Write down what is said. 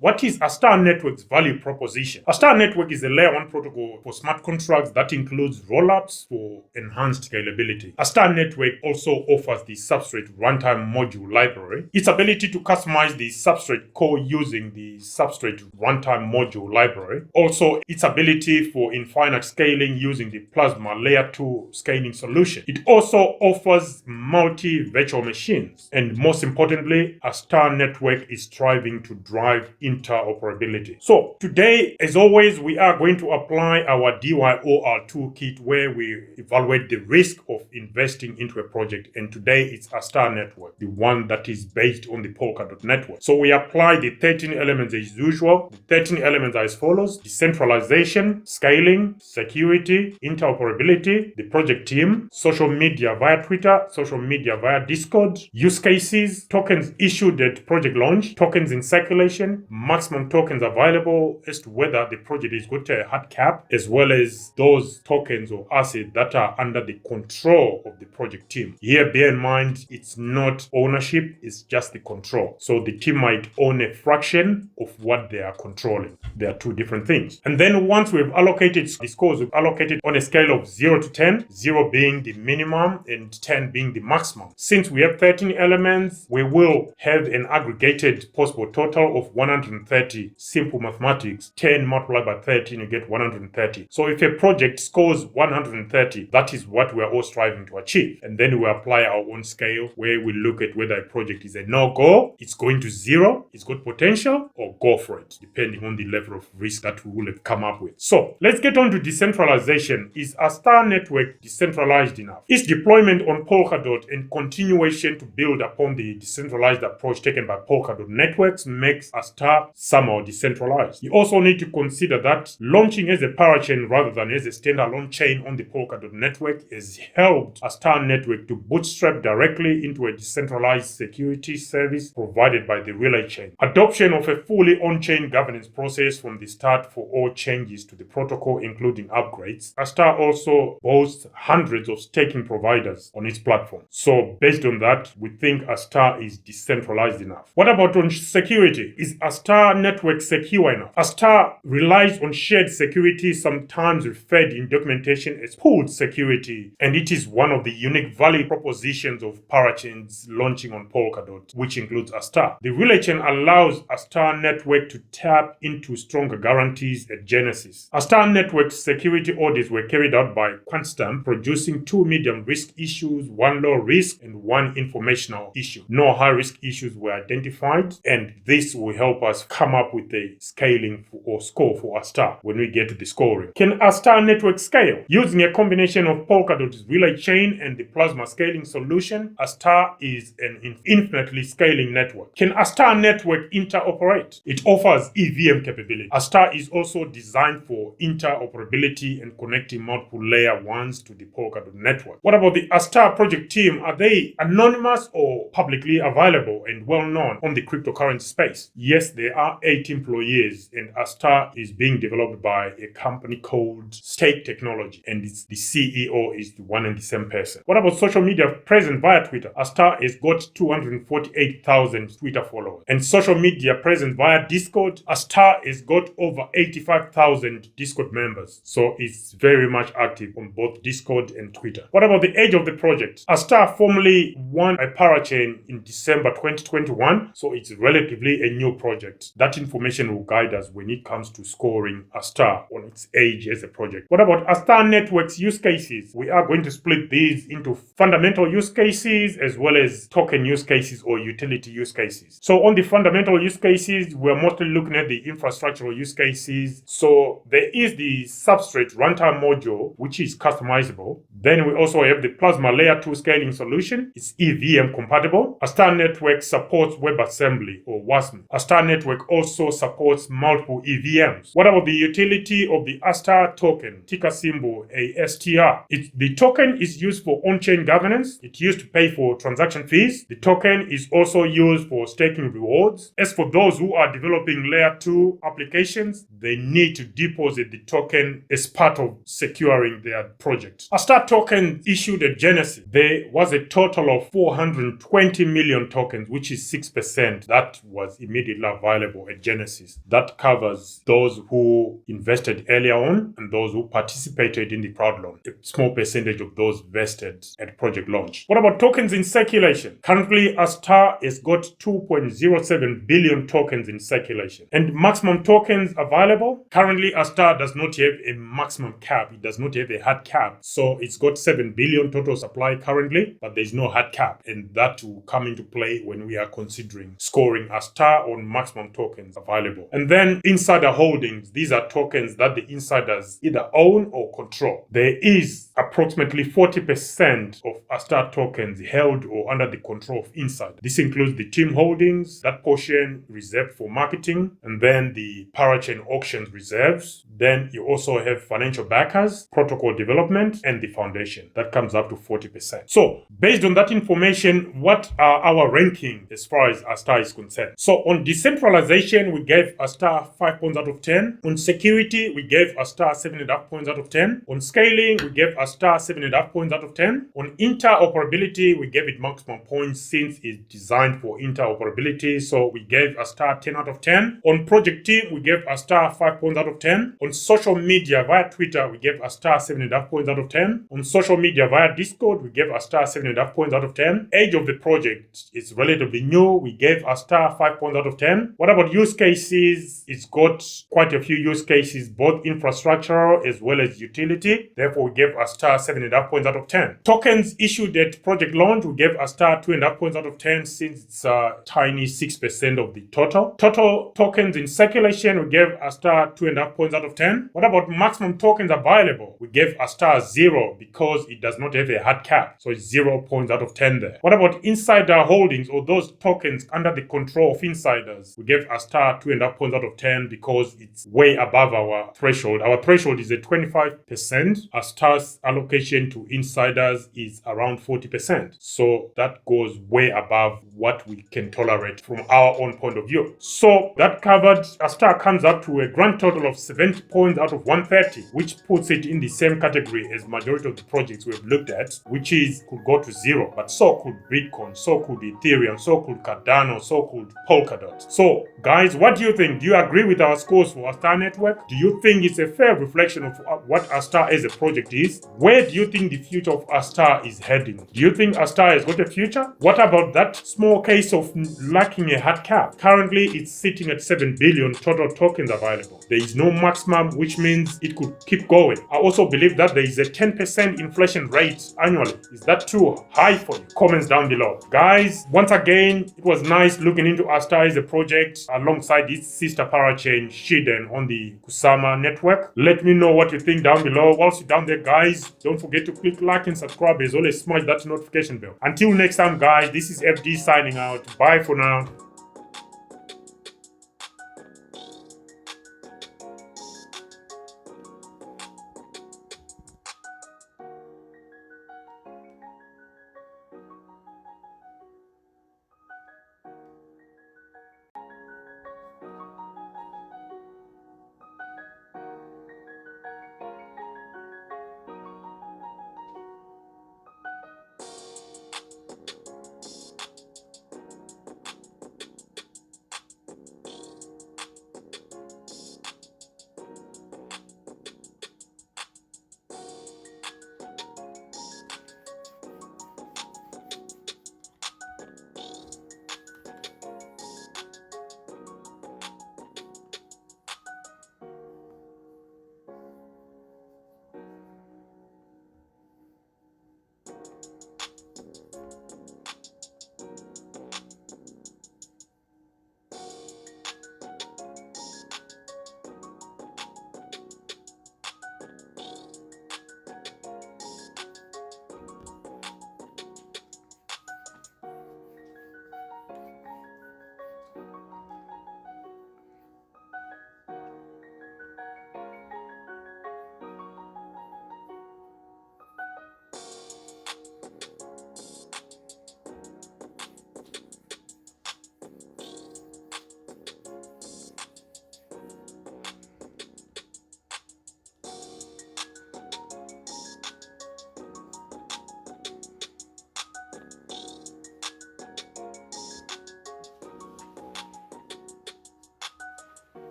What is Astar Network's value proposition? Astar Network is a layer 1 protocol for smart contracts that includes rollups for enhanced scalability. Astar Network also offers the Substrate runtime module library. Its ability to customize the Substrate core using the Substrate runtime module library. Also, its ability for infinite scaling using the Plasma layer 2 scaling solution. It also offers multi-virtual machines. And most importantly, Astar Network is striving to drive interoperability. So today, as always, we are going to apply our DYOR toolkit where we evaluate the risk of investing into a project. And today it's Astar Network, the one that is based on the Polkadot network. So we apply the 13 elements as usual. The 13 elements are as follows: decentralization, scaling, security, interoperability, the project team, social media via Twitter, social media via Discord, use cases, tokens issued at project launch, tokens in circulation, maximum tokens available as to whether the project is got a hard cap, as well as those tokens or assets that are under the control of the project team. Here, bear in mind, it's not ownership, it's just the control. So the team might own a fraction of what they are controlling. They are two different things. And then once we've allocated the scores, we've allocated on a scale of 0 to 10, 0 being the minimum and 10 being the maximum. Since we have 13 elements, we will have an aggregated possible total of 130. Simple mathematics, 10 multiplied by 13, you get 130. So if a project scores 130, that is what we're all striving to achieve. And then we apply our own scale where we look at whether a project is a no-go, it's going to 0, it's got potential, or go for it, depending on the level of risk that we will have come up with. So let's get on to decentralization. Is Astar Network decentralized enough? Its deployment on Polkadot and continuation to build upon the decentralized approach taken by Polkadot networks makes Astar somehow decentralized. You also need to consider that launching as a parachain rather than as a standalone chain on the Polkadot network has helped Astar Network to bootstrap directly into a decentralized security service provided by the relay chain. Adoption of a fully on-chain governance process from the start for all changes to the protocol, including upgrades. Astar also boasts hundreds of staking providers on its platform. So based on that, we think Astar is decentralized enough. What about on security? Is Astar Network secure enough? Astar relies on shared security, sometimes referred in documentation as pooled security, and it is one of the unique value propositions of parachains launching on Polkadot, which includes Astar. The relay chain allows Astar Network to tap into stronger guarantees at Genesis. Astar Network's security audits were carried out by Quantstamp, producing 2 medium risk issues, 1 low risk, and 1 informational issue. No high risk issues were identified, and this will help us come up with a scaling or score for Astar when we get to the scoring. Can Astar Network scale? Using a combination of Polkadot's relay chain and the Plasma scaling solution, Astar is an infinitely scaling network. Can Astar Network interoperate? It offers EVM capability. Astar is also designed for interoperability and connecting multiple layer 1s to the Polkadot network. What about the Astar project team? Are they anonymous or publicly available and well known on the cryptocurrency space? Yes, there are 8 employees, and Astar is being developed by a company called Stake Technology, and the CEO is the one and the same person. What about social media present via Twitter? Astar has got 248,000 Twitter followers, and social media present via Discord. Astar has got over 85,000 Discord members, so it's very much active on both Discord and Twitter. What about the age of the project? Astar formally won a parachain in December 2021, so it's relatively a new project. That information will guide us when it comes to scoring Astar on its age as a project. What about Astar Network's use cases? We are going to split these into fundamental use cases as well as token use cases or utility use cases. So on the fundamental use cases, we're mostly looking at the infrastructural use cases. So there is the Substrate runtime module, which is customizable. Then we also have the Plasma layer 2 scaling solution. It's EVM compatible. Astar Network supports WebAssembly or WASM. Astar Network also supports multiple EVMs. What about the utility of the Astar token, ticker symbol ASTR? The token is used for on-chain governance. It's used to pay for transaction fees. The token is also used for staking rewards. As for those who are developing layer 2 applications, they need to deposit the token as part of securing their project. Astar token issued at Genesis, there was a total of 420 million tokens, which is 6% that was immediately available available at Genesis. That covers those who invested earlier on and those who participated in the crowd loan. A small percentage of those vested at project launch. What about tokens in circulation? Currently, Astar has got 2.07 billion tokens in circulation. And maximum tokens available? Currently, Astar does not have a maximum cap. It does not have a hard cap. So it's got 7 billion total supply currently, but there's no hard cap. And that will come into play when we are considering scoring Astar on maximum tokens available. And then insider holdings. These are tokens that the insiders either own or control. There is approximately 40% of Astar tokens held or under the control of insiders. This includes the team holdings, that portion reserved for marketing, and then the parachain auctions reserves. Then you also have financial backers, protocol development, and the foundation. That comes up to 40%. So based on that information, what are our ranking as far as Astar is concerned? So on decentralization, we gave Astar 5 points out of 10. On security, we gave Astar 7.5 points out of 10. On scaling, we gave Astar 7.5 points out of 10. On interoperability, we gave it maximum points since it's designed for interoperability. So we gave Astar 10 out of 10. On project team, we gave Astar 5 points out of 10. On social media via Twitter, we gave Astar 7.5 points out of 10. On social media via Discord, we gave Astar 7.5 points out of 10. Age of the project is relatively new. We gave Astar 5 points out of 10. What about use cases? It's got quite a few use cases, both infrastructural as well as utility. Therefore, we gave Astar 7.5 points out of 10. Tokens issued at project launch, we gave Astar 2.5 points out of 10 since it's a tiny 6% of the total. Total tokens in circulation, we gave Astar 2.5 points out of 10. What about maximum tokens available? We gave Astar 0 because it does not have a hard cap. So it's 0 points out of 10 there. What about insider holdings or those tokens under the control of insiders? We gave Astar 2.5 points out of 10 because it's way above our threshold. Our threshold is at 25%. Astar's allocation to insiders is around 40%. So that goes way above what we can tolerate from our own point of view. So that covered, Astar comes up to a grand total of 70 points out of 130, which puts it in the same category as majority of the projects we've looked at, which is could go to 0, but so could Bitcoin, so could Ethereum, so could Cardano, so could Polkadot. So guys, what do you think? Do you agree with our scores for Astar Network? Do you think it's a fair reflection of what Astar as a project is? Where do you think the future of Astar is heading? Do you think Astar has got a future? What about that small case of lacking a hard cap? Currently, it's sitting at 7 billion total tokens available. There is no maximum, which means it could keep going. I also believe that there is a 10% inflation rate annually. Is that too high for you? Comments down below. Guys, once again, it was nice looking into Astar as a project alongside its sister parachain Shiden on the Kusama network. Let me know what you think down below. Whilst you're down there, guys, don't forget to click like and subscribe. As always, smash that notification bell. Until next time, guys, this is FD signing out. Bye for now.